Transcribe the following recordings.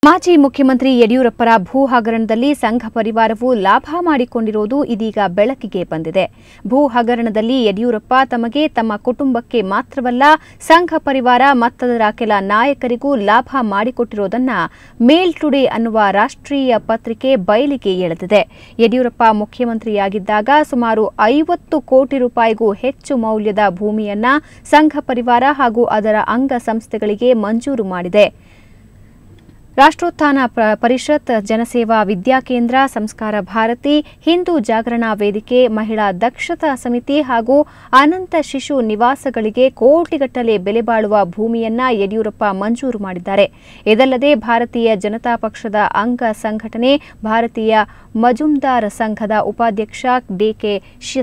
ಮಾಜಿ ಮುಖ್ಯಮಂತ್ರಿ ಯಡಿಯೂರಪ್ಪರ ಭೂ ಹಗರಣದಲ್ಲಿ ಸಂಘ ಪರಿವಾರವು ಲಾಭ ಮಾಡಿಕೊಂಡಿರುವುದು ಇದೀಗ ಬೆಳಕಿಗೆ ಬಂದಿದೆ. ಭೂ ಹಗರಣದಲ್ಲಿ ಯಡಿಯೂರಪ್ಪ ತಮಗೆ ತಮ್ಮ ಕುಟುಂಬಕ್ಕೆ ಮಾತ್ರವಲ್ಲ ಸಂಘ ಪರಿವಾರ ಮತ್ತದರ ಕೆಲ ನಾಯಕರಿಗೂ ಲಾಭ ಮಾಡಿಕೊಟ್ಟಿರುವುದನ್ನು ಮೇಲ್ ಟುಡೇ ಅನ್ನುವ ರಾಷ್ಟ್ರೀಯ ಪತ್ರಿಕೆ ಬಯಲಿಗೆ ಎಳೆದಿದೆ. ಯಡಿಯೂರಪ್ಪ ಮುಖ್ಯಮಂತ್ರಿಯಾಗಿದ್ದಾಗ ಸುಮಾರು 50 ಕೋಟಿ ರೂಪಾಯಿಗೂ ಹೆಚ್ಚು ಮೌಲ್ಯದ ಭೂಮಿಯನ್ನ ಸಂಘ ಪರಿವಾರ ಹಾಗೂ ಅದರ ಅಂಗಸಂಸ್ಥೆಗಳಿಗೆ ಮಂಜೂರು ಮಾಡಿದೆ. ರಾಷ್ಟ್ರೋತ್ಥಾನ ಪರಿಷತ್, ಜನಸೇವಾ ವಿದ್ಯಾಕೇಂದ್ರ, ಸಂಸ್ಕಾರ ಭಾರತಿ, ಹಿಂದೂ ಜಾಗರಣಾ ವೇದಿಕೆ, ಮಹಿಳಾ ದಕ್ಷತಾ ಸಮಿತಿ ಹಾಗೂ ಅನಂತ ಶಿಶು ನಿವಾಸಗಳಿಗೆ ಕೋಟಿಗಟ್ಟಲೆ ಬೆಲೆ ಬಾಳುವ ಭೂಮಿಯನ್ನ ಯಡಿಯೂರಪ್ಪ ಮಂಜೂರು ಮಾಡಿದ್ದಾರೆ. ಇದಲ್ಲದೆ ಭಾರತೀಯ ಜನತಾ ಪಕ್ಷದ ಅಂಗ ಸಂಘಟನೆ ಭಾರತೀಯ ಮಜುಮ್ದಾರ್ ಸಂಘದ ಉಪಾಧ್ಯಕ್ಷ ಡಿಕೆ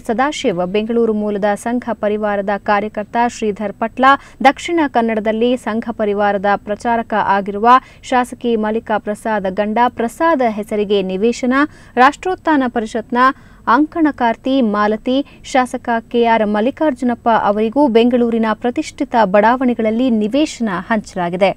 ಸದಾಶಿವ್, ಬೆಂಗಳೂರು ಮೂಲದ ಸಂಘ ಪರಿವಾರದ ಕಾರ್ಯಕರ್ತ ಶ್ರೀಧರ್ ಪಟ್ಲ, ದಕ್ಷಿಣ ಕನ್ನಡದಲ್ಲಿ ಸಂಘ ಪರಿವಾರದ ಪ್ರಚಾರಕ ಆಗಿರುವ ಶಾಸಕಿ ಮಲ್ಲಿಕಾ ಪ್ರಸಾದ್ ಗಂಡ ಪ್ರಸಾದ್ ಹೆಸರಿಗೆ ನಿವೇಶನ, ರಾಷ್ಟ್ರೋತ್ಥಾನ ಪರಿಷತ್ನ ಅಂಕಣಕಾರ್ತಿ ಮಾಲತಿ, ಶಾಸಕ ಕೆಆರ್ ಮಲ್ಲಿಕಾರ್ಜುನಪ್ಪ ಅವರಿಗೂ ಬೆಂಗಳೂರಿನ ಪ್ರತಿಷ್ಠಿತ ಬಡಾವಣೆಗಳಲ್ಲಿ ನಿವೇಶನ ಹಂಚಲಾಗಿದೆ.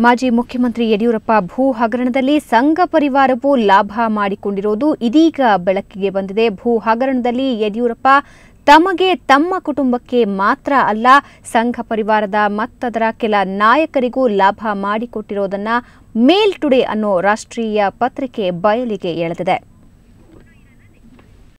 ಮಾಜಿ ಮುಖ್ಯಮಂತ್ರಿ ಯಡಿಯೂರಪ್ಪ ಭೂ ಹಗರಣದಲ್ಲಿ ಸಂಘ ಪರಿವಾರವು ಲಾಭ ಮಾಡಿಕೊಂಡಿರುವುದು ಇದೀಗ ಬೆಳಕಿಗೆ ಬಂದಿದೆ. ಭೂ ಹಗರಣದಲ್ಲಿ ಯಡಿಯೂರಪ್ಪ ತಮಗೆ ತಮ್ಮ ಕುಟುಂಬಕ್ಕೆ ಮಾತ್ರ ಅಲ್ಲ ಸಂಘ ಪರಿವಾರದ ಮತ್ತದರ ಕೆಲ ನಾಯಕರಿಗೂ ಲಾಭ ಮಾಡಿಕೊಟ್ಟಿರುವುದನ್ನು ಮೇಲ್ ಟುಡೇ ಅನ್ನೋ ರಾಷ್ಟ್ರೀಯ ಪತ್ರಿಕೆ ಬಯಲಿಗೆ ಎಳೆದಿದೆ.